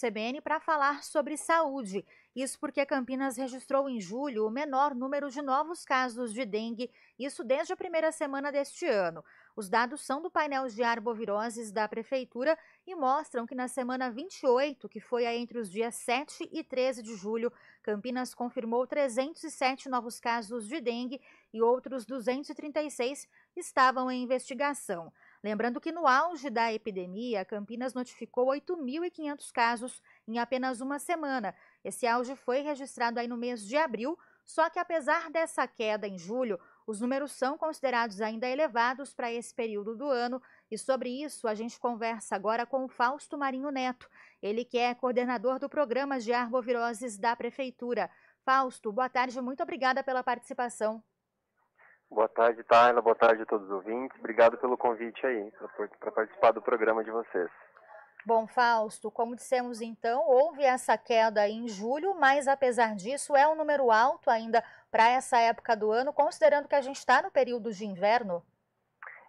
CBN para falar sobre saúde. Isso porque Campinas registrou em julho o menor número de novos casos de dengue, isso desde a primeira semana deste ano. Os dados são do painel de arboviroses da Prefeitura e mostram que na semana 28, que foi entre os dias 7 e 13 de julho, Campinas confirmou 307 novos casos de dengue e outros 236 estavam em investigação. Lembrando que no auge da epidemia, Campinas notificou 8.500 casos em apenas uma semana. Esse auge foi registrado aí no mês de abril, só que apesar dessa queda em julho, os números são considerados ainda elevados para esse período do ano. E sobre isso a gente conversa agora com o Fausto Marinho Neto, ele que é coordenador do programa de arboviroses da Prefeitura. Fausto, boa tarde, muito obrigada pela participação. Boa tarde, Tayla. Boa tarde a todos os ouvintes. Obrigado pelo convite aí, para participar do programa de vocês. Bom, Fausto, como dissemos então, houve essa queda em julho, mas apesar disso é um número alto ainda para essa época do ano, considerando que a gente está no período de inverno?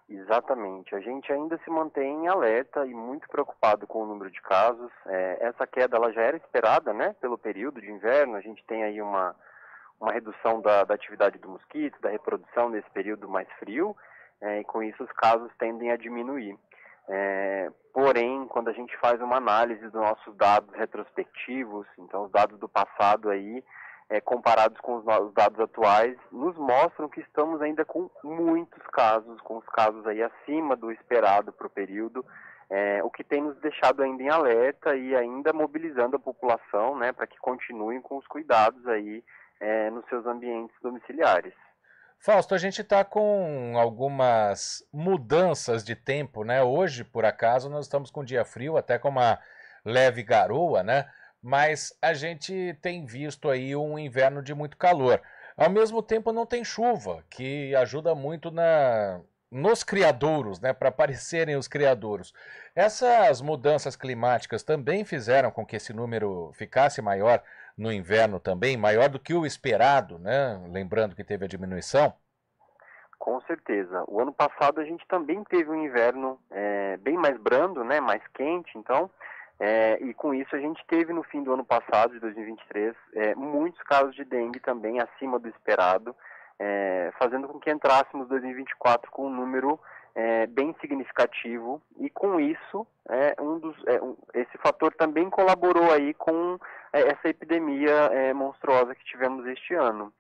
Exatamente. A gente ainda se mantém em alerta e muito preocupado com o número de casos. Essa queda ela já era esperada, né, pelo período de inverno. A gente tem aí uma redução da atividade do mosquito, da reprodução nesse período mais frio, e com isso os casos tendem a diminuir. Porém, quando a gente faz uma análise dos nossos dados retrospectivos, então os dados do passado aí, comparados com os dados atuais, nos mostram que estamos ainda com muitos casos, com os casos aí acima do esperado para o período, o que tem nos deixado ainda em alerta e ainda mobilizando a população, né, para que continuem com os cuidados aí nos seus ambientes domiciliares. Fausto, a gente está com algumas mudanças de tempo, né? Hoje, por acaso, nós estamos com um dia frio, até com uma leve garoa, né? Mas a gente tem visto aí um inverno de muito calor. Ao mesmo tempo, não tem chuva, que ajuda muito nos criadouros, né? Para aparecerem os criadouros. Essas mudanças climáticas também fizeram com que esse número ficasse maior no inverno também, maior do que o esperado, né? Lembrando que teve a diminuição. Com certeza. O ano passado a gente também teve um inverno bem mais brando, né? Mais quente, então, e com isso a gente teve no fim do ano passado, de 2023, muitos casos de dengue também acima do esperado, fazendo com que entrássemos 2024 com um número bem significativo, e com isso esse fator também colaborou aí com essa epidemia monstruosa que tivemos este ano.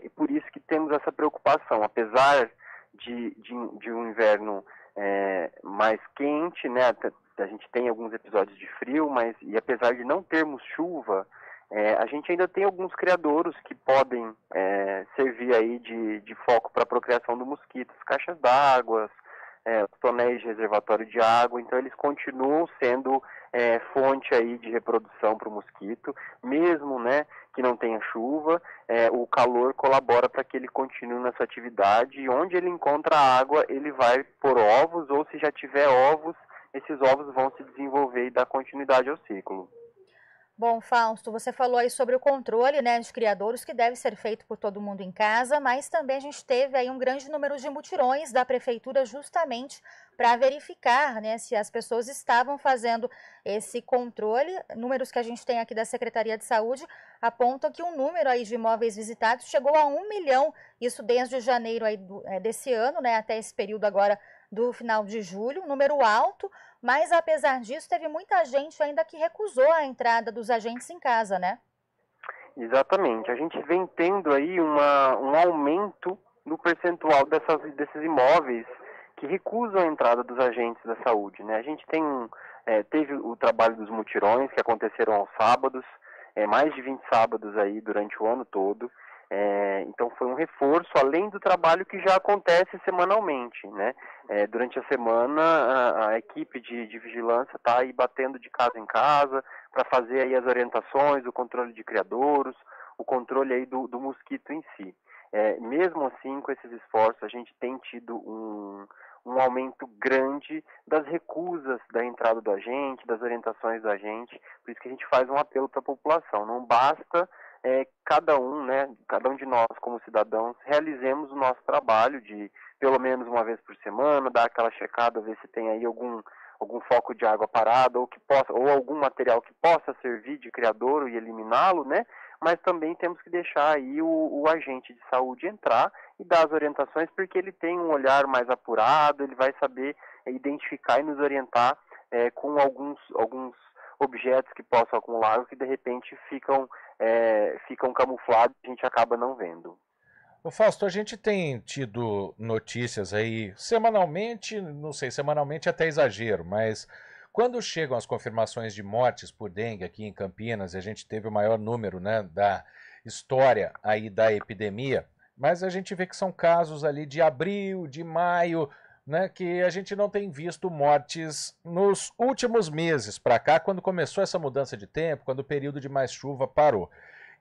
E por isso que temos essa preocupação, apesar de um inverno mais quente, né, a gente tem alguns episódios de frio, e apesar de não termos chuva, a gente ainda tem alguns criadouros que podem servir aí de foco para a procriação do mosquito, as caixas d'água, os tonéis de reservatório de água, então eles continuam sendo fonte aí de reprodução para o mosquito, mesmo, né, que não tenha chuva, o calor colabora para que ele continue nessa atividade, e onde ele encontra água, ele vai pôr ovos, ou se já tiver ovos, esses ovos vão se desenvolver e dar continuidade ao ciclo. Bom, Fausto, você falou aí sobre o controle, né, de criadouros, que deve ser feito por todo mundo em casa, mas também a gente teve aí um grande número de mutirões da Prefeitura justamente para verificar, né, se as pessoas estavam fazendo esse controle. Números que a gente tem aqui da Secretaria de Saúde apontam que o número aí de imóveis visitados chegou a 1 milhão, isso desde janeiro aí desse ano, né, até esse período agora do final de julho, um número alto, mas apesar disso teve muita gente ainda que recusou a entrada dos agentes em casa, né? Exatamente, a gente vem tendo aí um aumento no percentual desses imóveis que recusam a entrada dos agentes da saúde, né? A gente teve o trabalho dos mutirões que aconteceram aos sábados, mais de 20 sábados aí durante o ano todo. Então foi um reforço, além do trabalho que já acontece semanalmente, né? Durante a semana, a equipe de vigilância está aí batendo de casa em casa para fazer aí as orientações, o controle de criadouros, o controle aí do mosquito em si. Mesmo assim, com esses esforços, a gente tem tido um aumento grande das recusas da entrada do agente, das orientações do agente, por isso que a gente faz um apelo para a população. Não basta cada um de nós como cidadãos realizemos o nosso trabalho de pelo menos uma vez por semana, dar aquela checada, ver se tem aí algum foco de água parado ou algum material que possa servir de criadouro e eliminá-lo, né? Mas também temos que deixar aí o agente de saúde entrar e dar as orientações, porque ele tem um olhar mais apurado, ele vai saber identificar e nos orientar com alguns objetos que possam acumular, que de repente ficam camuflados e a gente acaba não vendo. Ô Fausto, a gente tem tido notícias aí semanalmente, não sei, semanalmente até exagero, mas quando chegam as confirmações de mortes por dengue aqui em Campinas, e a gente teve o maior número, né, da história aí da epidemia, mas a gente vê que são casos ali de abril, de maio, né, que a gente não tem visto mortes nos últimos meses para cá, quando começou essa mudança de tempo, quando o período de mais chuva parou.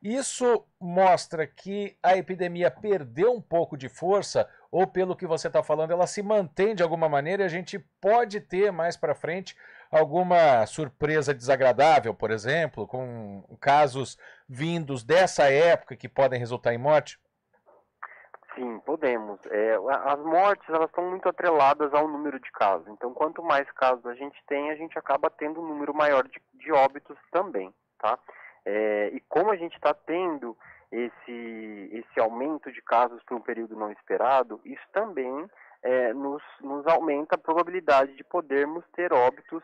Isso mostra que a epidemia perdeu um pouco de força, ou pelo que você está falando, ela se mantém de alguma maneira e a gente pode ter mais para frente alguma surpresa desagradável, por exemplo, com casos vindos dessa época que podem resultar em morte? Sim, podemos. As mortes, elas estão muito atreladas ao número de casos. Então, quanto mais casos a gente tem, a gente acaba tendo um número maior de óbitos também, tá? E como a gente está tendo esse aumento de casos por um período não esperado, isso também nos aumenta a probabilidade de podermos ter óbitos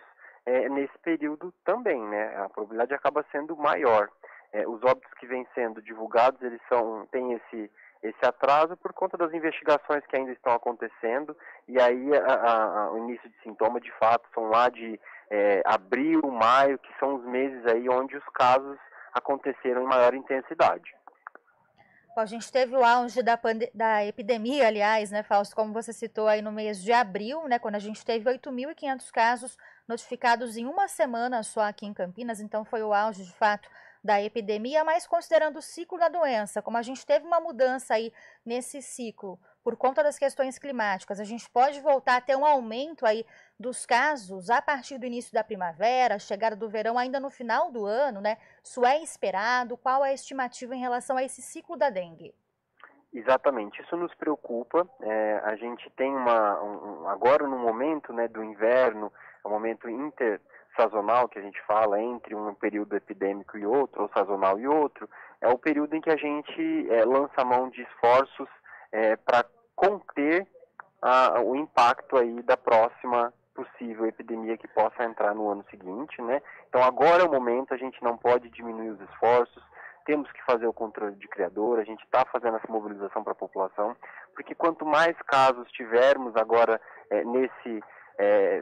nesse período também, né? A probabilidade acaba sendo maior. Os óbitos que vêm sendo divulgados, eles têm esse atraso por conta das investigações que ainda estão acontecendo, e aí o início de sintoma, de fato, são lá de abril, maio, que são os meses aí onde os casos aconteceram em maior intensidade. A gente teve o auge da epidemia, aliás, né, Fausto, como você citou aí no mês de abril, né, quando a gente teve 8.500 casos notificados em uma semana só aqui em Campinas, então foi o auge, de fato, da epidemia, mas considerando o ciclo da doença, como a gente teve uma mudança aí nesse ciclo, por conta das questões climáticas, a gente pode voltar a ter um aumento aí dos casos a partir do início da primavera, chegada do verão ainda no final do ano, né? Isso é esperado? Qual é a estimativa em relação a esse ciclo da dengue? Exatamente, isso nos preocupa. A gente tem agora no momento, né, do inverno, é um momento intersazonal que a gente fala, entre um período epidêmico e outro, ou sazonal e outro, é o período em que a gente lança a mão de esforços para conter o impacto aí da próxima possível epidemia que possa entrar no ano seguinte, né? Então agora é o momento, a gente não pode diminuir os esforços, temos que fazer o controle de criador, a gente está fazendo essa mobilização para a população, porque quanto mais casos tivermos agora nesse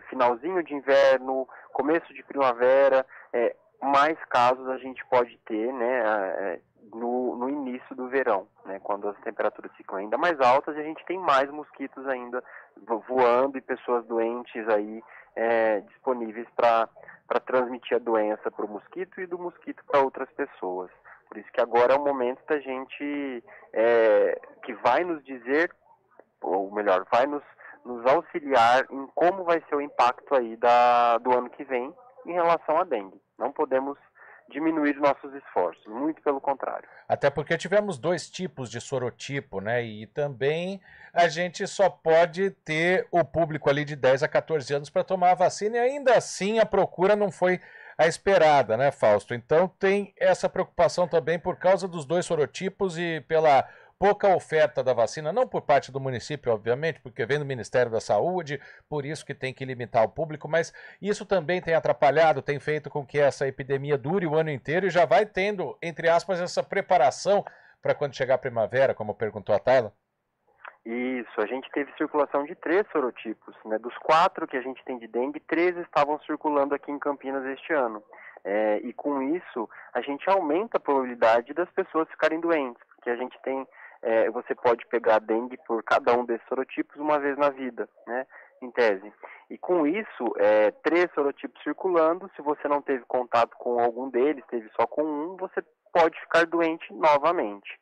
finalzinho de inverno, começo de primavera, mais casos a gente pode ter, né, no início do verão, né, quando as temperaturas ficam ainda mais altas e a gente tem mais mosquitos ainda voando e pessoas doentes aí disponíveis para transmitir a doença para o mosquito e do mosquito para outras pessoas. Por isso que agora é o momento da gente que vai nos dizer, ou melhor, vai nos auxiliar em como vai ser o impacto aí do ano que vem em relação à dengue. Não podemos diminuir nossos esforços, muito pelo contrário. Até porque tivemos dois tipos de sorotipo, né? E também a gente só pode ter o público ali de 10 a 14 anos para tomar a vacina e ainda assim a procura não foi a esperada, né, Fausto? Então tem essa preocupação também por causa dos dois sorotipos e pela pouca oferta da vacina, não por parte do município, obviamente, porque vem do Ministério da Saúde, por isso que tem que limitar o público, mas isso também tem atrapalhado, tem feito com que essa epidemia dure o ano inteiro e já vai tendo, entre aspas, essa preparação para quando chegar a primavera, como perguntou a Tayla? Isso, a gente teve circulação de 3 sorotipos, né? Dos 4 que a gente tem de dengue, 3 estavam circulando aqui em Campinas este ano. E com isso, a gente aumenta a probabilidade das pessoas ficarem doentes, porque a gente tem, você pode pegar dengue por cada um desses sorotipos uma vez na vida, né? Em tese. E com isso, 3 sorotipos circulando, se você não teve contato com algum deles, teve só com um, você pode ficar doente novamente.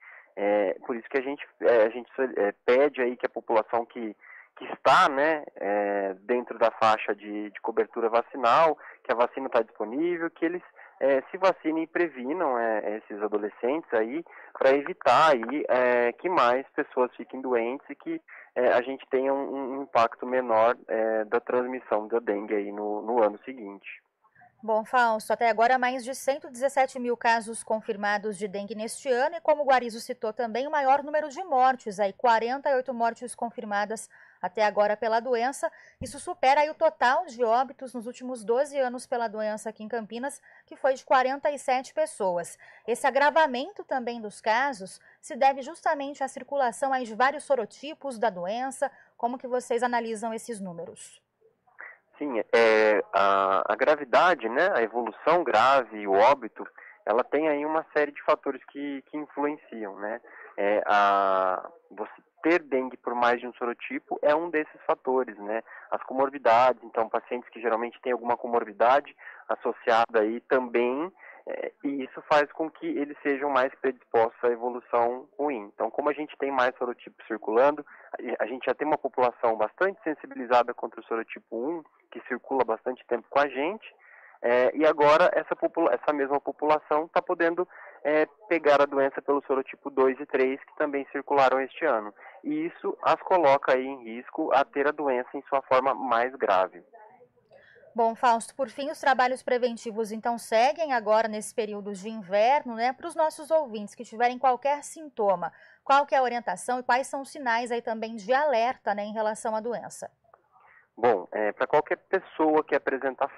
Por isso que a gente pede aí que a população que está, né, dentro da faixa de cobertura vacinal, que a vacina está disponível, que eles se vacinem e previnam esses adolescentes aí, para evitar aí que mais pessoas fiquem doentes e que a gente tenha um impacto menor da transmissão da dengue aí no ano seguinte. Bom, Fausto, até agora mais de 117 mil casos confirmados de dengue neste ano e, como o Guarizo citou também, o maior número de mortes, aí 48 mortes confirmadas até agora pela doença. Isso supera aí o total de óbitos nos últimos 12 anos pela doença aqui em Campinas, que foi de 47 pessoas. Esse agravamento também dos casos se deve justamente à circulação aí de vários sorotipos da doença. Como que vocês analisam esses números? Sim, a gravidade, né, a evolução grave e o óbito, ela tem aí uma série de fatores que influenciam, né? Você ter dengue por mais de um sorotipo é um desses fatores, né? As comorbidades, então pacientes que geralmente têm alguma comorbidade associada aí também, e isso faz com que eles sejam mais predispostos à evolução ruim. Então, como a gente tem mais sorotipos circulando, a gente já tem uma população bastante sensibilizada contra o sorotipo 1, que circula bastante tempo com a gente, e agora essa mesma população está podendo pegar a doença pelo sorotipo 2 e 3, que também circularam este ano. E isso as coloca aí em risco a ter a doença em sua forma mais grave. Bom, Fausto, por fim, os trabalhos preventivos então seguem agora nesse período de inverno, né? Para os nossos ouvintes que tiverem qualquer sintoma, qual que é a orientação e quais são os sinais aí também de alerta, né, em relação à doença? Bom, para qualquer pessoa que apresenta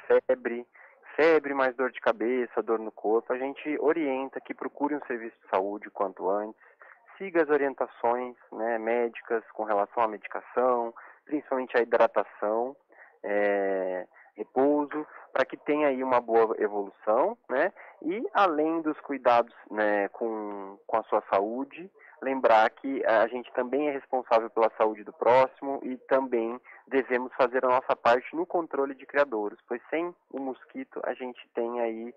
febre mais dor de cabeça, dor no corpo, a gente orienta que procure um serviço de saúde quanto antes, siga as orientações, né, médicas com relação à medicação, principalmente a hidratação, repouso, para que tenha aí uma boa evolução, né? E além dos cuidados, né, com a sua saúde, lembrar que a gente também é responsável pela saúde do próximo e também devemos fazer a nossa parte no controle de criadouros, pois sem o mosquito a gente tem aí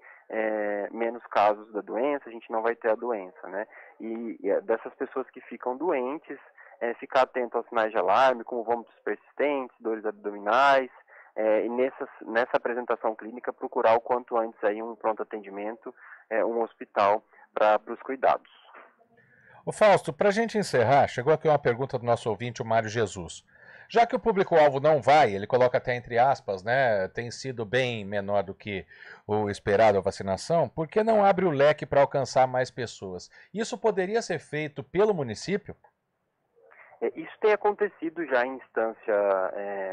menos casos da doença, a gente não vai ter a doença, né? E dessas pessoas que ficam doentes, ficar atento aos sinais de alarme, como vômitos persistentes, dores abdominais, e nessa apresentação clínica procurar o quanto antes aí um pronto atendimento, um hospital para os cuidados. Ô Fausto, para a gente encerrar, chegou aqui uma pergunta do nosso ouvinte, o Mário Jesus. Já que o público-alvo não vai, ele coloca até entre aspas, né, tem sido bem menor do que o esperado a vacinação, por que não abre o leque para alcançar mais pessoas? Isso poderia ser feito pelo município? Isso tem acontecido já em instância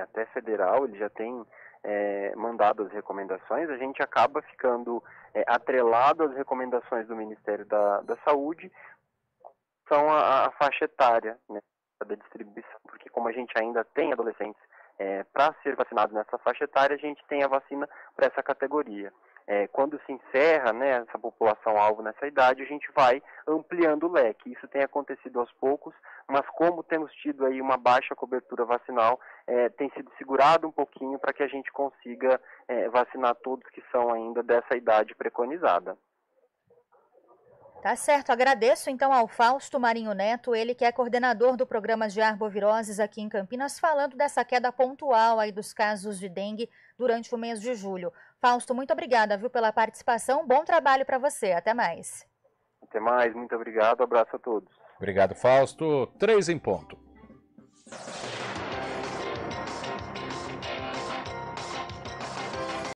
até federal, ele já tem mandado as recomendações, a gente acaba ficando atrelado às recomendações do Ministério da Saúde, são a faixa etária, né, da distribuição, porque como a gente ainda tem adolescentes para ser vacinados nessa faixa etária, a gente tem a vacina para essa categoria. Quando se encerra, né, essa população-alvo nessa idade, a gente vai ampliando o leque. Isso tem acontecido aos poucos, mas como temos tido aí uma baixa cobertura vacinal, tem sido segurado um pouquinho para que a gente consiga vacinar todos que são ainda dessa idade preconizada. Tá certo, agradeço então ao Fausto Marinho Neto, ele que é coordenador do programa de arboviroses aqui em Campinas, falando dessa queda pontual aí dos casos de dengue durante o mês de julho. Fausto, muito obrigada, viu, pela participação, bom trabalho para você, até mais. Até mais, muito obrigado, abraço a todos. Obrigado, Fausto. 3 em ponto.